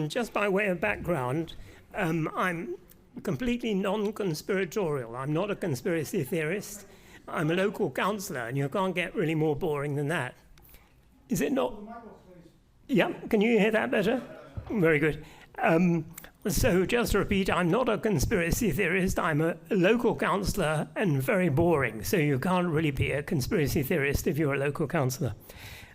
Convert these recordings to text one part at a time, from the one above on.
Just by way of background, I'm completely non-conspiratorial. I'm not a conspiracy theorist. I'm a local councillor, and you can't get really more boring than that. Is it not? Yeah, can you hear that better? Very good. So just to repeat, I'm not a conspiracy theorist. I'm a local councillor and very boring. So you can't really be a conspiracy theorist if you're a local councillor.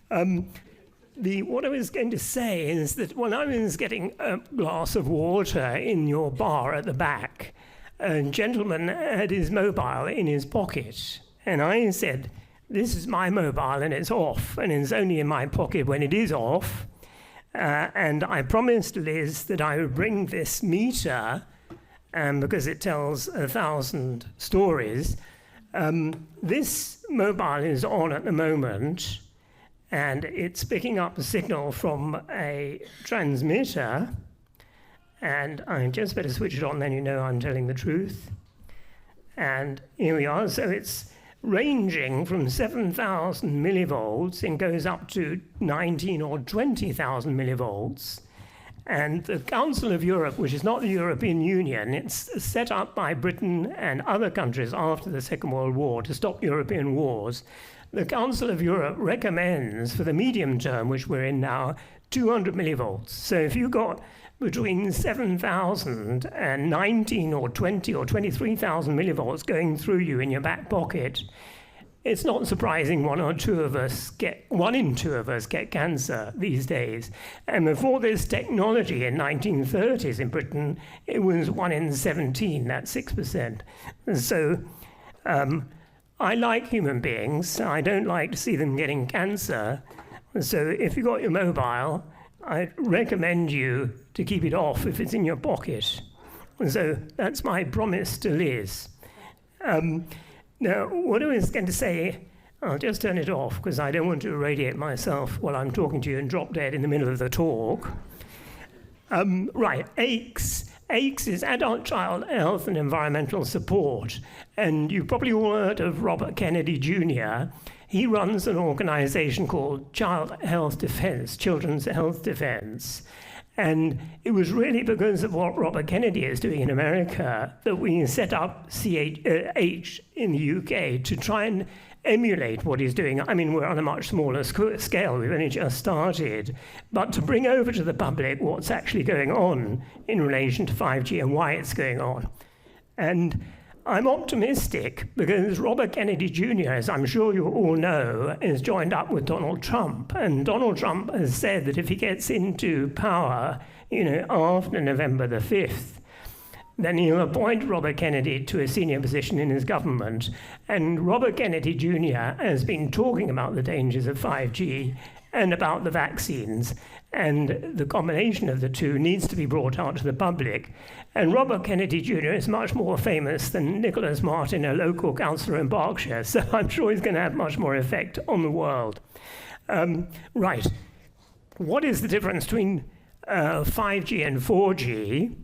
What I was going to say is that when I was getting a glass of water in your bar at the back, a gentleman had his mobile in his pocket. And I said, this is my mobile and it's off. And it's only in my pocket when it is off. And I promised Liz that I would bring this meter, because it tells 1,000 stories. This mobile is on at the moment, and it's picking up a signal from a transmitter. And I just better switch it on, then you know I'm telling the truth. And here we are. So it's ranging from 7,000 millivolts and goes up to 19 or 20,000 millivolts. And the Council of Europe, which is not the European Union, it's set up by Britain and other countries after the Second World War to stop European wars. The Council of Europe recommends for the medium term, which we're in now, 200 millivolts. So if you got between 7,000 and 19 or 20 or 23,000 millivolts going through you in your back pocket, it's not surprising one in two of us get cancer these days. And before this technology in 1930s in Britain, it was 1 in 17, that's 6%. So I like human beings. I don't like to see them getting cancer. So if you've got your mobile, I recommend you to keep it off if it's in your pocket. So that's my promise to Liz. Now, what I was going to say, I'll just turn it off because I don't want to irradiate myself while I'm talking to you and drop dead in the middle of the talk. Right, ACHES. ACHES is Adult Child Health and Environmental Support. And you've probably all heard of Robert Kennedy Jr. He runs an organization called Child Health Defense, Children's Health Defense. And it was really because of what Robert Kennedy is doing in America that we set up CH in the UK to try and emulate what he's doing. I mean, we're on a much smaller scale. We've only just started. But to bring over to the public what's actually going on in relation to 5G and why it's going on. And I'm optimistic because Robert Kennedy Jr., as I'm sure you all know, is joined up with Donald Trump. And Donald Trump has said that if he gets into power, after November the 5th, then he'll appoint Robert Kennedy to a senior position in his government. And Robert Kennedy Jr. has been talking about the dangers of 5G and about the vaccines. And the combination of the two needs to be brought out to the public. And Robert Kennedy Jr. is much more famous than Nicholas Martin, a local councillor in Berkshire. So I'm sure he's going to have much more effect on the world. Right. What is the difference between 5G and 4G?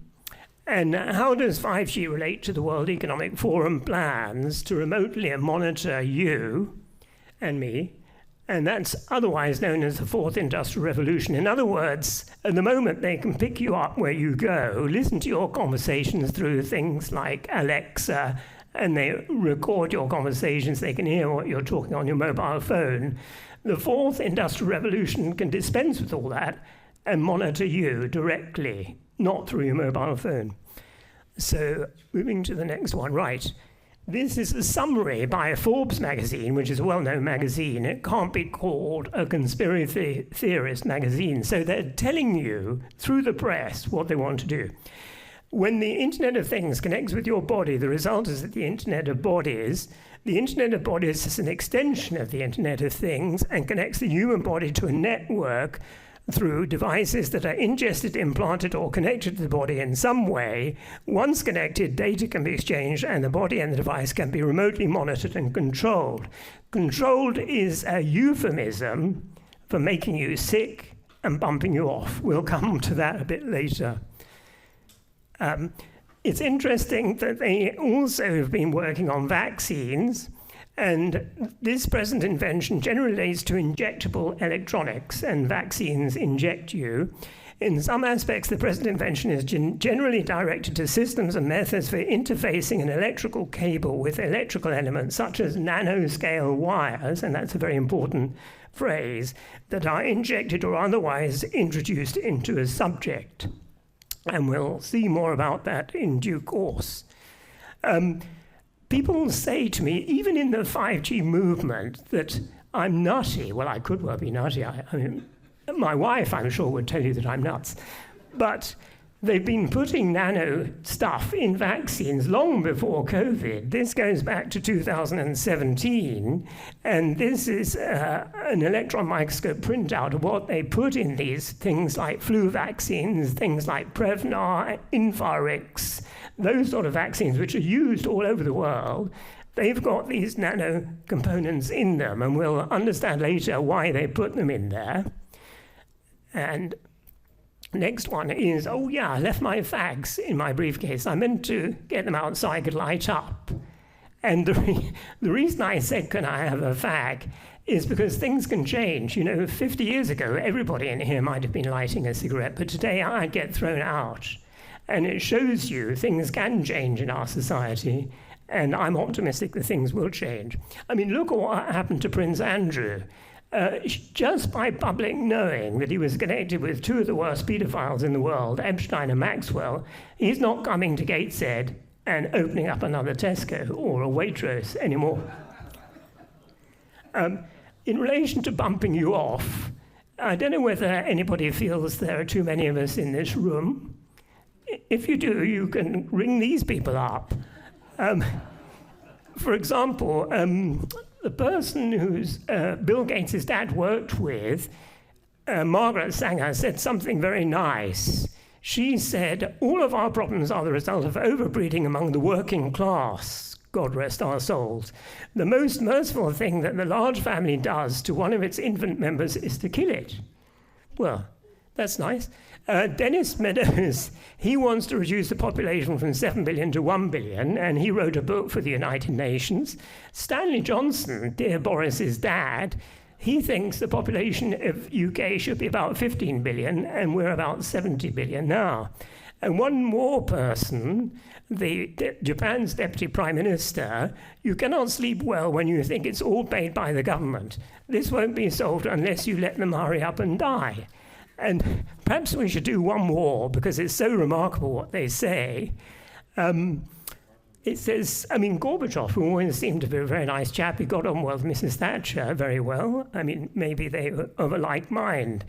And how does 5G relate to the World Economic Forum plans to remotely monitor you and me? And that's otherwise known as the Fourth Industrial Revolution. In other words, at the moment they can pick you up where you go, listen to your conversations through things like Alexa, and they record your conversations. They can hear what you're talking on your mobile phone. The Fourth Industrial Revolution can dispense with all that and monitor you directly, not through your mobile phone. So moving to the next one, right. This is a summary by a Forbes magazine, which is a well-known magazine. It can't be called a conspiracy theorist magazine. So they're telling you through the press what they want to do. When the Internet of Things connects with your body, the result is that the Internet of Bodies is an extension of the Internet of Things and connects the human body to a network through devices that are ingested, implanted, or connected to the body in some way. Once connected, data can be exchanged, and the body and the device can be remotely monitored and controlled. Controlled is a euphemism for making you sick and bumping you off. We'll come to that a bit later. It's interesting that they also have been working on vaccines. And this present invention generally relates to injectable electronics, and vaccines inject you. In some aspects, the present invention is generally directed to systems and methods for interfacing an electrical cable with electrical elements, such as nanoscale wires, and that's a very important phrase, that are injected or otherwise introduced into a subject. And we'll see more about that in due course. People say to me, even in the 5G movement, that I'm nutty. Well, I could well be nutty. I mean, my wife, I'm sure, would tell you that I'm nuts. But they've been putting nano stuff in vaccines long before COVID. This goes back to 2017, and this is an electron microscope printout of what they put in these things like flu vaccines, things like Prevnar, Infarix, those sort of vaccines which are used all over the world. They've got these nano components in them, and we'll understand later why they put them in there. And next one is, oh yeah, I left my fags in my briefcase. I meant to get them out so I could light up. And the reason I said, can I have a fag, is because things can change. 50 years ago, everybody in here might have been lighting a cigarette, but today I'd get thrown out. And it shows you things can change in our society, and I'm optimistic that things will change. I mean, look at what happened to Prince Andrew. Just by public knowing that he was connected with two of the worst paedophiles in the world, Epstein and Maxwell, he's not coming to Gateshead and opening up another Tesco or a Waitrose anymore. In relation to bumping you off, I don't know whether anybody feels there are too many of us in this room. If you do, you can ring these people up. For example, the person who's Bill Gates' dad worked with, Margaret Sanger, said something very nice. She said, all of our problems are the result of overbreeding among the working class, God rest our souls. The most merciful thing that the large family does to one of its infant members is to kill it. Well, that's nice. Dennis Meadows, he wants to reduce the population from 7 billion to 1 billion, and he wrote a book for the United Nations. Stanley Johnson, dear Boris's dad, he thinks the population of UK should be about 15 billion, and we're about 70 billion now. And one more person, Japan's Deputy Prime Minister, you cannot sleep well when you think it's all paid by the government. This won't be solved unless you let them hurry up and die. And perhaps we should do one more, because it's so remarkable what they say. It says, Gorbachev, who always seemed to be a very nice chap, he got on well with Mrs. Thatcher very well. Maybe they were of a like mind.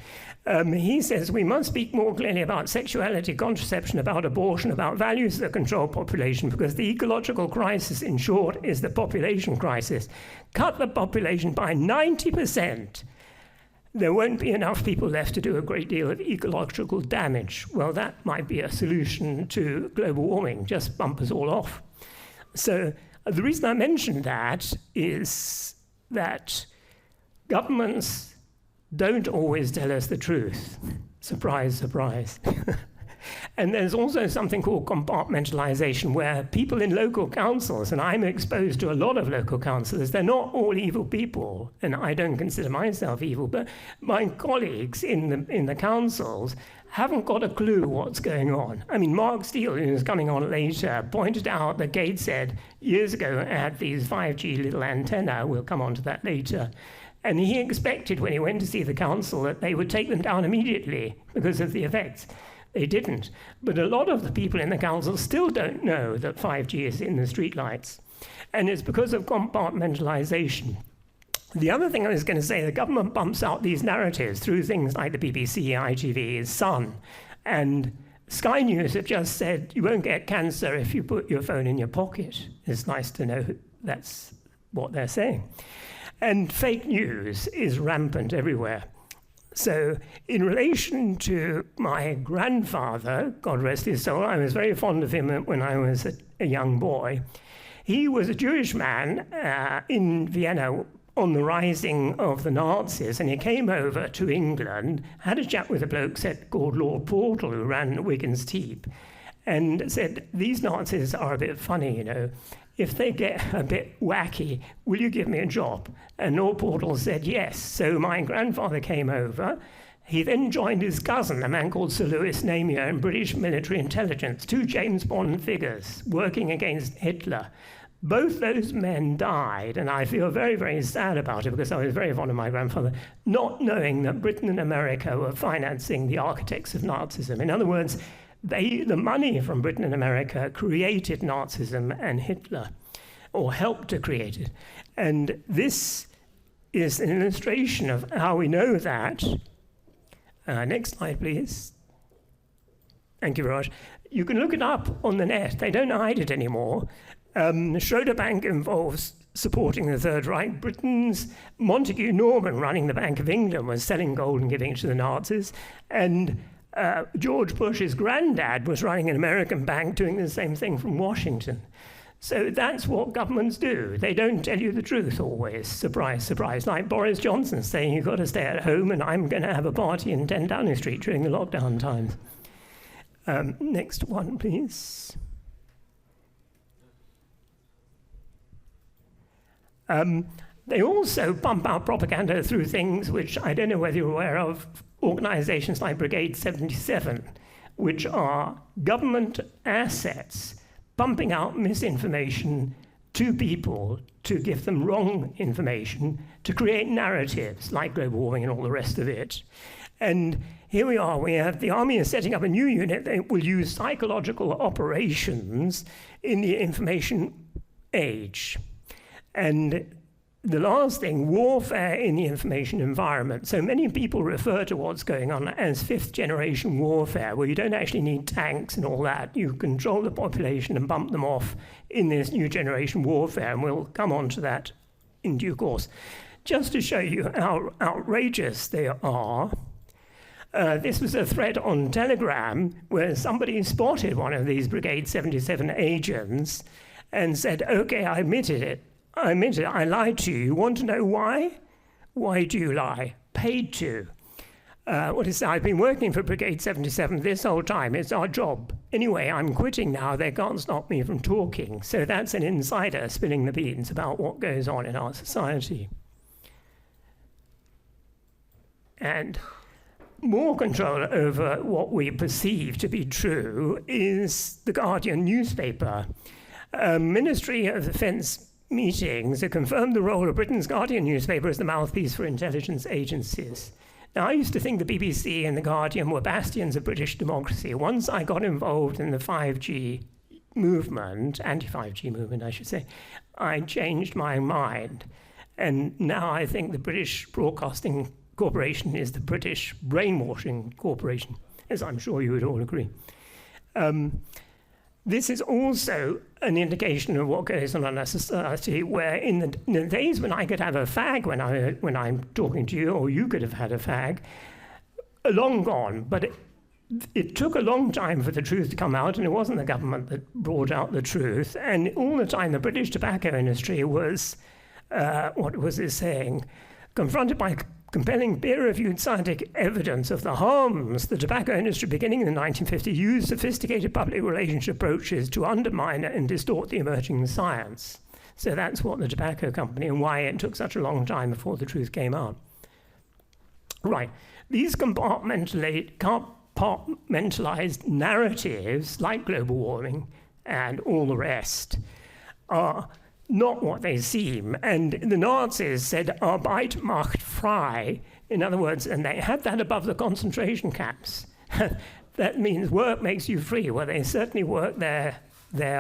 He says, we must speak more clearly about sexuality, contraception, about abortion, about values that control population, because the ecological crisis, in short, is the population crisis. Cut the population by 90%. There won't be enough people left to do a great deal of ecological damage. Well, that might be a solution to global warming, just bump us all off. So the reason I mention that is that governments don't always tell us the truth. Surprise, surprise. And there's also something called compartmentalization, where people in local councils, and I'm exposed to a lot of local councillors, they're not all evil people, and I don't consider myself evil, but my colleagues in the councils haven't got a clue what's going on. Mark Steele, who's coming on later, pointed out that Gateshead years ago had these 5G little antennae. We'll come on to that later. And he expected when he went to see the council that they would take them down immediately because of the effects. They didn't. But a lot of the people in the council still don't know that 5G is in the streetlights. And it's because of compartmentalization. The other thing I was going to say, the government bumps out these narratives through things like the BBC, ITV, Sun. And Sky News have just said you won't get cancer if you put your phone in your pocket. It's nice to know that's what they're saying. And fake news is rampant everywhere. So in relation to my grandfather, God rest his soul, I was very fond of him when I was a young boy. He was a Jewish man in Vienna on the rising of the Nazis, and he came over to England, had a chat with a bloke called Lord Portal, who ran Wigan's Teep, and said, these Nazis are a bit funny, if they get a bit wacky, will you give me a job? And Lord Portal said yes. So my grandfather came over. He then joined his cousin, a man called Sir Louis Namier, in British military intelligence, 2 James Bond figures working against Hitler. Both those men died, and I feel very, very sad about it because I was very fond of my grandfather, not knowing that Britain and America were financing the architects of Nazism. In other words, the money from Britain and America created Nazism and Hitler, or helped to create it. And this is an illustration of how we know that. Next slide, please. Thank you very much. You can look it up on the net. They don't hide it anymore. Schroeder Bank involves supporting the Third Reich. Britain's Montague Norman, running the Bank of England, was selling gold and giving it to the Nazis. And George Bush's granddad was running an American bank doing the same thing from Washington. So that's what governments do. They don't tell you the truth always. Surprise, surprise. Like Boris Johnson saying you've got to stay at home and I'm going to have a party in 10 Downing Street during the lockdown times. Next one, please. They also pump out propaganda through things which I don't know whether you're aware of, organizations like Brigade 77, which are government assets pumping out misinformation to people to give them wrong information, to create narratives like global warming and all the rest of it. And here we are, we have the army is setting up a new unit that will use psychological operations in the information age. And the last thing, warfare in the information environment. So many people refer to what's going on as 5th generation warfare, where you don't actually need tanks and all that. You control the population and bump them off in this new generation warfare, and we'll come on to that in due course. Just to show you how outrageous they are, this was a thread on Telegram where somebody spotted one of these Brigade 77 agents and said, okay, I admitted it. I lied to you. You want to know why? Why do you lie? Paid to. What is that? I've been working for Brigade 77 this whole time. It's our job. Anyway, I'm quitting now. They can't stop me from talking. So that's an insider spilling the beans about what goes on in our society. And more control over what we perceive to be true is the Guardian newspaper. Ministry of Defence meetings have confirmed the role of Britain's Guardian newspaper as the mouthpiece for intelligence agencies. Now, I used to think the BBC and the Guardian were bastions of British democracy. Once I got involved in the 5G movement, anti-5G movement, I should say, I changed my mind. And now I think the British Broadcasting Corporation is the British brainwashing corporation, as I'm sure you would all agree. This is also an indication of what goes on in our society, where in the days when I could have a fag when I'm talking to you, or you could have had a fag, long gone. But it took a long time for the truth to come out, and it wasn't the government that brought out the truth. And all the time, the British tobacco industry was, what was it saying, confronted by compelling peer-reviewed scientific evidence of the harms the tobacco industry beginning in the 1950s used sophisticated public relations approaches to undermine and distort the emerging science. So that's what the tobacco company and why it took such a long time before the truth came out. Right, these compartmentalized narratives like global warming and all the rest are not what they seem. And the Nazis said, Arbeit macht frei. In other words, and they had that above the concentration camps. That means work makes you free. Well, they certainly work their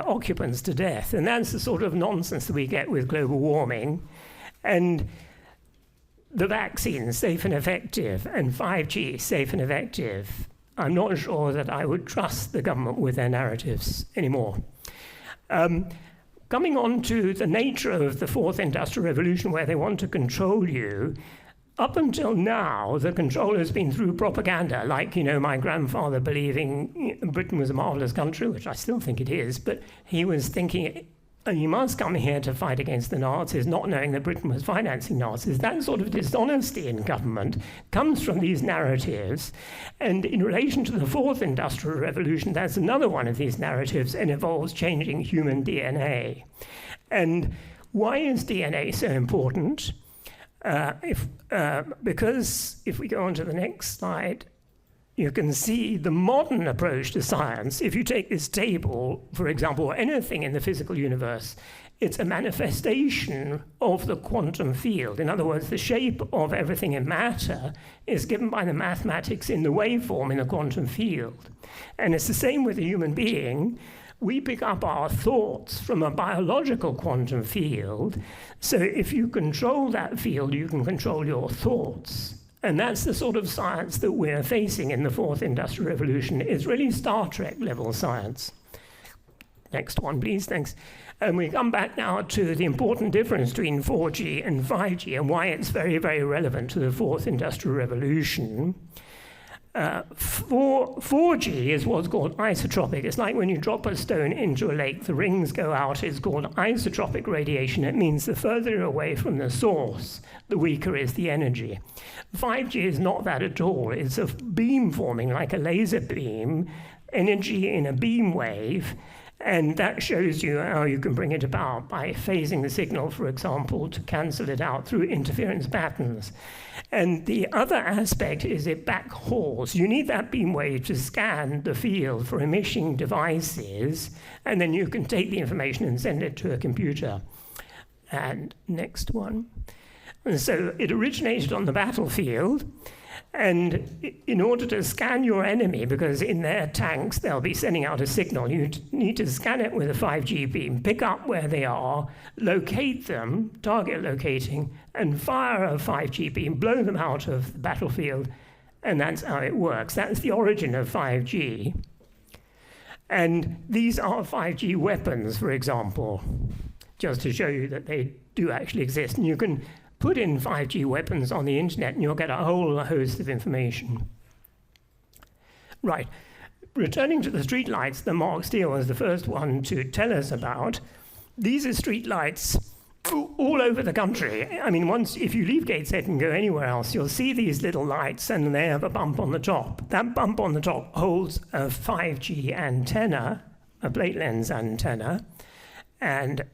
occupants to death. And that's the sort of nonsense that we get with global warming. And the vaccine, safe and effective, and 5G, safe and effective. I'm not sure that I would trust the government with their narratives anymore. Coming on to the nature of the Fourth Industrial Revolution, where they want to control you, up until now, the control has been through propaganda, like, my grandfather believing Britain was a marvelous country, which I still think it is, but he was thinking and you must come here to fight against the Nazis, not knowing that Britain was financing Nazis. That sort of dishonesty in government comes from these narratives. And in relation to the fourth industrial revolution, that's another one of these narratives and involves changing human DNA. And why is DNA so important? Because if we go on to the next slide, you can see the modern approach to science. If you take this table, for example, or anything in the physical universe, it's a manifestation of the quantum field. In other words, the shape of everything in matter is given by the mathematics in the waveform in the quantum field. And it's the same with a human being. We pick up our thoughts from a biological quantum field. So if you control that field, you can control your thoughts. And that's the sort of science that we're facing in the fourth industrial revolution. It's really Star Trek level science. Next one, please, thanks. And we come back now to the important difference between 4G and 5G and why it's very, very relevant to the fourth industrial revolution. 4G is what's called isotropic. It's like when you drop a stone into a lake, the rings go out. It's called isotropic radiation. It means the further you're away from the source, the weaker is the energy. 5G is not that at all. It's a beam forming like a laser beam, energy in a beam wave, and that shows you how you can bring it about by phasing the signal, for example, to cancel it out through interference patterns. And the other aspect is it backhauls. You need that beam wave to scan the field for emitting devices, and then you can take the information and send it to a computer. And next one. And so it originated on the battlefield, and in order to scan your enemy, because in their tanks they'll be sending out a signal, you need to scan it with a 5G beam, pick up where they are, locate them, target locating, and fire a 5G beam, blow them out of the battlefield, and that's how it works. That's the origin of 5G. And these are 5G weapons, for example, just to show you that they do actually exist. And you can put in 5G weapons on the internet and you'll get a whole host of information. Right, returning to the streetlights that Mark Steele was the first one to tell us about, these are streetlights all over the country. I mean, if you leave Gateshead and go anywhere else, you'll see these little lights and they have a bump on the top. That bump on the top holds a 5G antenna, a plate lens antenna, and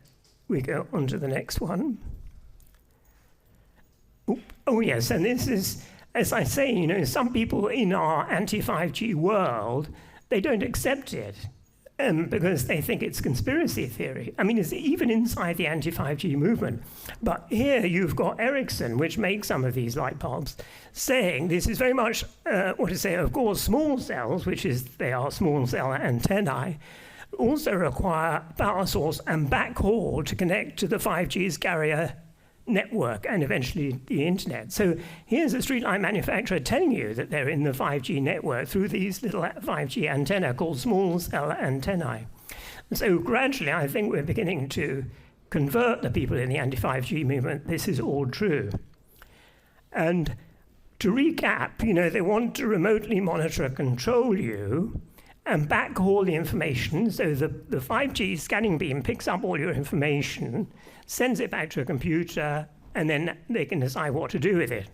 we go on to the next one. Oh yes, and this is, as I say, some people in our anti-5G world, they don't accept it because they think it's conspiracy theory. I mean, it's even inside the anti-5G movement. But here you've got Ericsson, which makes some of these light bulbs, saying this is very much, of course, small cells, they are small cell antennae, also require power source and backhaul to connect to the 5G's carrier network and eventually the internet. So here's a streetlight manufacturer telling you that they're in the 5G network through these little 5G antennae called small cell antennae. And so gradually I think we're beginning to convert the people in the anti-5G movement. This is all true. And to recap, they want to remotely monitor and control you and backhaul the information. So the 5G scanning beam picks up all your information, sends it back to a computer, and then they can decide what to do with it.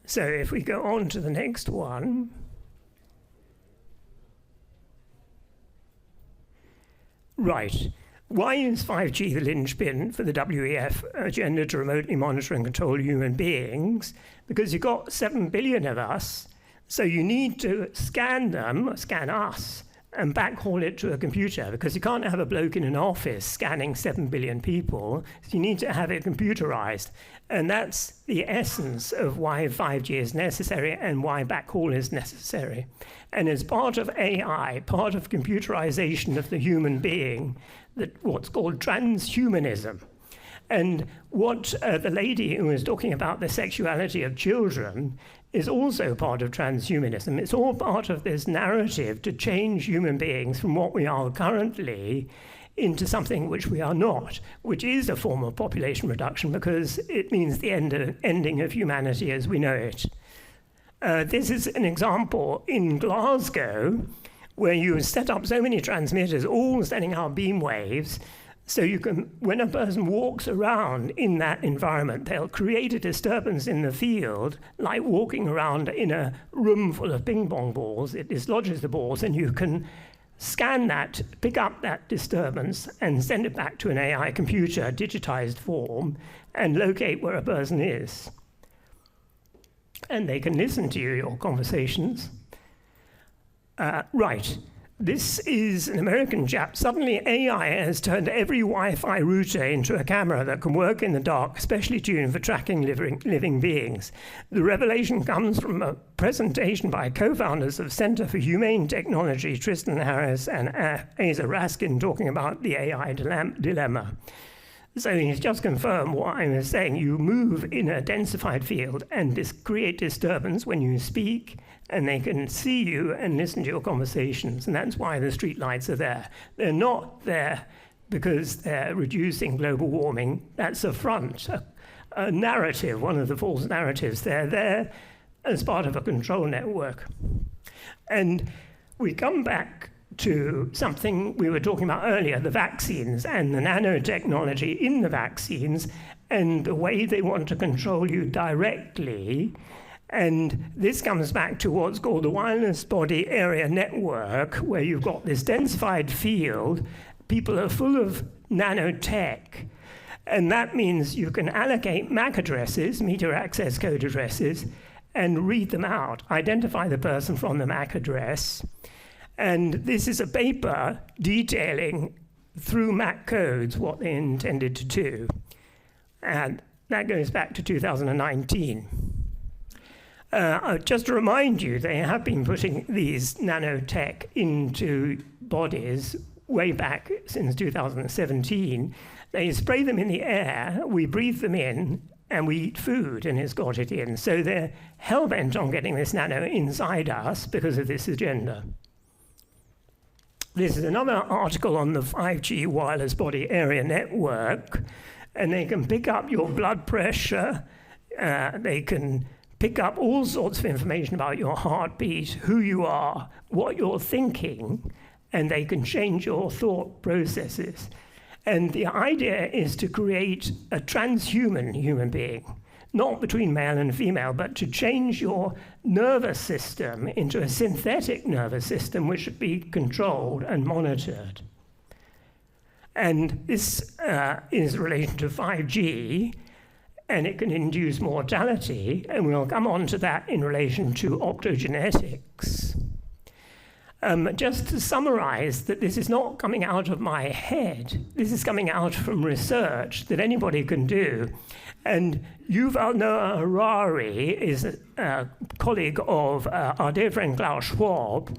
So if we go on to the next one. Right. Why is 5G the linchpin for the WEF agenda to remotely monitor and control human beings? Because you've got 7 billion of us, so you need to scan us, and backhaul it to a computer, because you can't have a bloke in an office scanning 7 billion people. So you need to have it computerized. And that's the essence of why 5G is necessary and why backhaul is necessary. And as part of AI, part of computerization of the human being, what's called transhumanism. And what the lady who was talking about the sexuality of children is also part of transhumanism. It's all part of this narrative to change human beings from what we are currently into something which we are not, which is a form of population reduction because it means the ending of humanity as we know it. This is an example in Glasgow where you set up so many transmitters, all sending out beam waves, So you can, when a person walks around in that environment, they'll create a disturbance in the field, like walking around in a room full of ping pong balls. It dislodges the balls, and you can scan that, pick up that disturbance, and send it back to an AI computer, digitized form, and locate where a person is. And they can listen to your conversations. Right. This is an American chap. Suddenly AI has turned every Wi-Fi router into a camera that can work in the dark, especially tuned for tracking living beings. The revelation comes from a presentation by co-founders of Center for Humane Technology, Tristan Harris and Asa Raskin, talking about the AI dilemma. So he's just confirmed what I was saying. You move in a densified field and create disturbance when you speak, and they can see you and listen to your conversations, and that's why the street lights are there. They're not there because they're reducing global warming. That's a front, a narrative, one of the false narratives. They're there as part of a control network. And we come back to something we were talking about earlier, the vaccines and the nanotechnology in the vaccines and the way they want to control you directly. And this comes back to what's called the wireless body area network, where you've got this densified field. People are full of nanotech, and that means you can allocate MAC addresses, meter access code addresses, and read them out, identify the person from the MAC address. And this is a paper detailing through MAC codes what they intended to do. And that goes back to 2019. Just to remind you, they have been putting these nanotech into bodies way back since 2017. They spray them in the air, we breathe them in, and we eat food, and it's got it in. So they're hell-bent on getting this nano inside us because of this agenda. This is another article on the 5G wireless body area network, and they can pick up your blood pressure, they can pick up all sorts of information about your heartbeat, who you are, what you're thinking, and they can change your thought processes. And the idea is to create a transhuman human being, not between male and female, but to change your nervous system into a synthetic nervous system which should be controlled and monitored. And this is in relation to 5G, and it can induce mortality, and we'll come on to that in relation to optogenetics. Just to summarize that this is not coming out of my head, this is coming out from research that anybody can do. And Yuval Noah Harari is a colleague of our dear friend Klaus Schwab,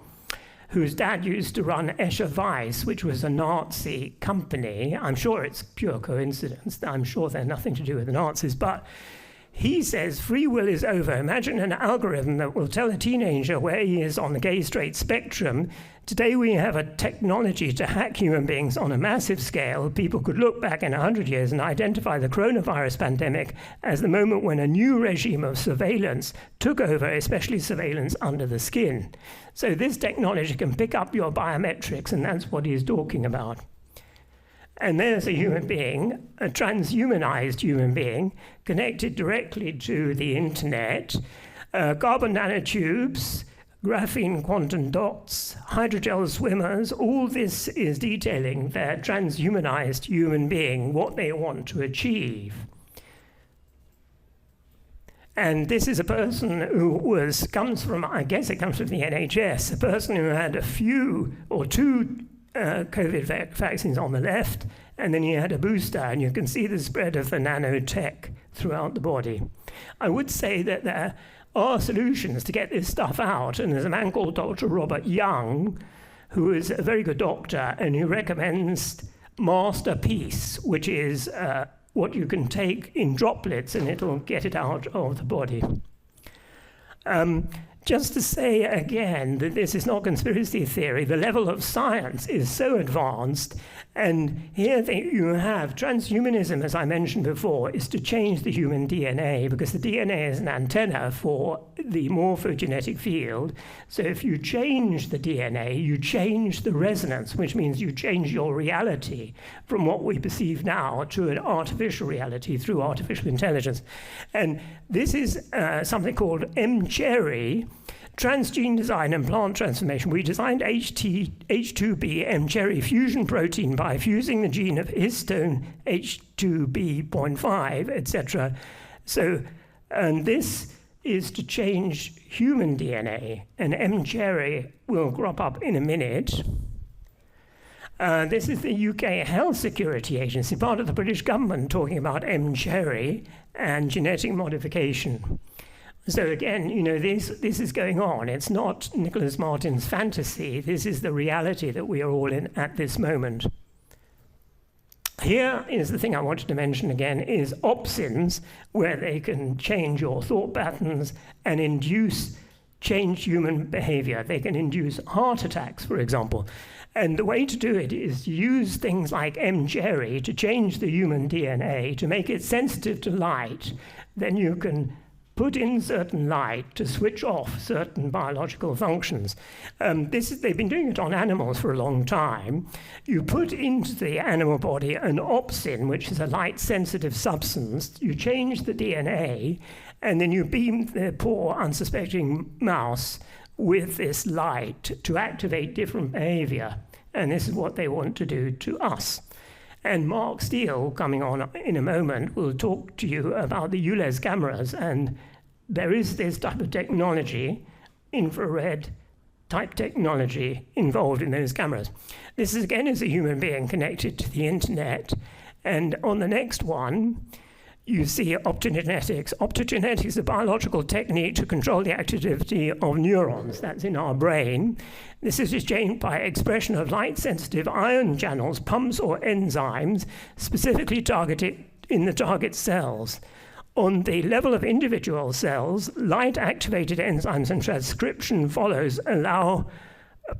whose dad used to run Escher Weiss, which was a Nazi company. I'm sure it's pure coincidence. I'm sure they're nothing to do with the Nazis, but he says free will is over. Imagine an algorithm that will tell a teenager where he is on the gay-straight spectrum. Today we have a technology to hack human beings on a massive scale. People could look back in 100 years and identify the coronavirus pandemic as the moment when a new regime of surveillance took over, especially surveillance under the skin. So this technology can pick up your biometrics, and that's what he's talking about. And there's a human being, a transhumanized human being, connected directly to the internet, carbon nanotubes, graphene quantum dots, hydrogel swimmers. All this is detailing their transhumanized human being, what they want to achieve. And this is a person who comes from, I guess it comes from the NHS, a person who had a few or two COVID vaccines on the left, and then he had a booster, and you can see the spread of the nanotech throughout the body. I would say that there are solutions to get this stuff out, and there's a man called Dr. Robert Young, who is a very good doctor, and who recommends Masterpiece, which is what you can take in droplets, and it'll get it out of the body. just to say again that this is not conspiracy theory, the level of science is so advanced, and here you have transhumanism, as I mentioned before, is to change the human DNA, because the DNA is an antenna for the morphogenetic field. So if you change the DNA, you change the resonance, which means you change your reality from what we perceive now to an artificial reality through artificial intelligence. And this is something called mCherry, transgene design and plant transformation. We designed H2B mCherry fusion protein by fusing the gene of histone H2B.5, etc. So, and this is to change human DNA, and mCherry will crop up in a minute. This is the UK Health Security Agency, part of the British government, talking about mCherry and genetic modification. So again, you know, this is going on. It's not Nicholas Martin's fantasy. This is the reality that we are all in at this moment. Here is the thing I wanted to mention again, is opsins, where they can change your thought patterns and change human behavior. They can induce heart attacks, for example. And the way to do it is to use things like mCherry to change the human DNA, to make it sensitive to light. Then you can put in certain light to switch off certain biological functions. They've been doing it on animals for a long time. You put into the animal body an opsin, which is a light-sensitive substance. You change the DNA, and then you beam the poor, unsuspecting mouse with this light to activate different behavior. And this is what they want to do to us. And Mark Steele, coming on in a moment, will talk to you about the ULEZ cameras. And there is this type of technology, infrared type technology, involved in those cameras. This is, again, is a human being connected to the internet. And on the next one, you see optogenetics. Optogenetics is a biological technique to control the activity of neurons. That's in our brain. This is changed by expression of light-sensitive ion channels, pumps or enzymes, specifically targeted in the target cells. On the level of individual cells, light-activated enzymes and transcription follows allow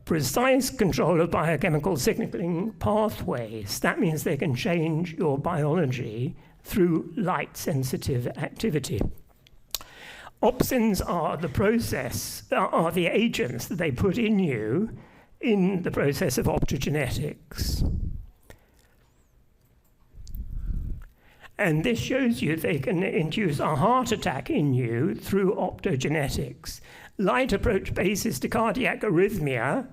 precise control of biochemical signaling pathways. That means they can change your biology through light-sensitive activity. Opsins are the agents that they put in you in the process of optogenetics. And this shows you they can induce a heart attack in you through optogenetics. Light approach basis to cardiac arrhythmia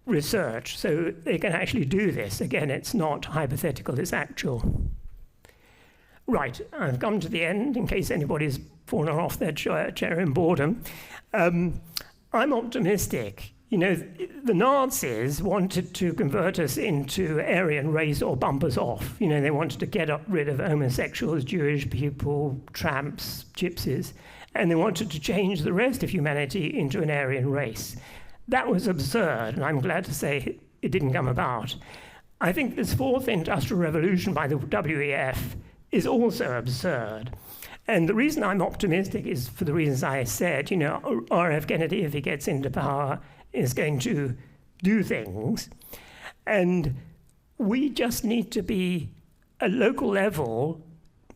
research, so they can actually do this. Again, it's not hypothetical, it's actual. Right, I've come to the end, in case anybody's fallen off their chair in boredom. I'm optimistic. You know, the Nazis wanted to convert us into Aryan race or bump us off. You know, they wanted to get rid of homosexuals, Jewish people, tramps, gypsies, and they wanted to change the rest of humanity into an Aryan race. That was absurd, and I'm glad to say it didn't come about. I think this fourth industrial revolution by the WEF is also absurd. And the reason I'm optimistic is for the reasons I said. You know, R.F. Kennedy, if he gets into power, is going to do things. And we just need to be, at local level,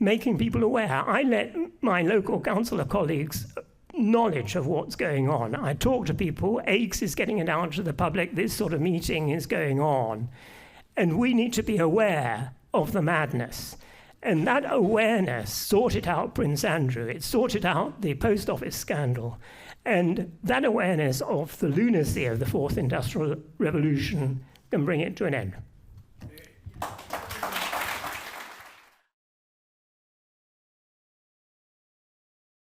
making people aware. I let my local councillor colleagues knowledge of what's going on. I talk to people. AICS is getting it out to the public. This sort of meeting is going on. And we need to be aware of the madness. And that awareness sorted out Prince Andrew. It sorted out the post office scandal. And that awareness of the lunacy of the fourth industrial revolution can bring it to an end.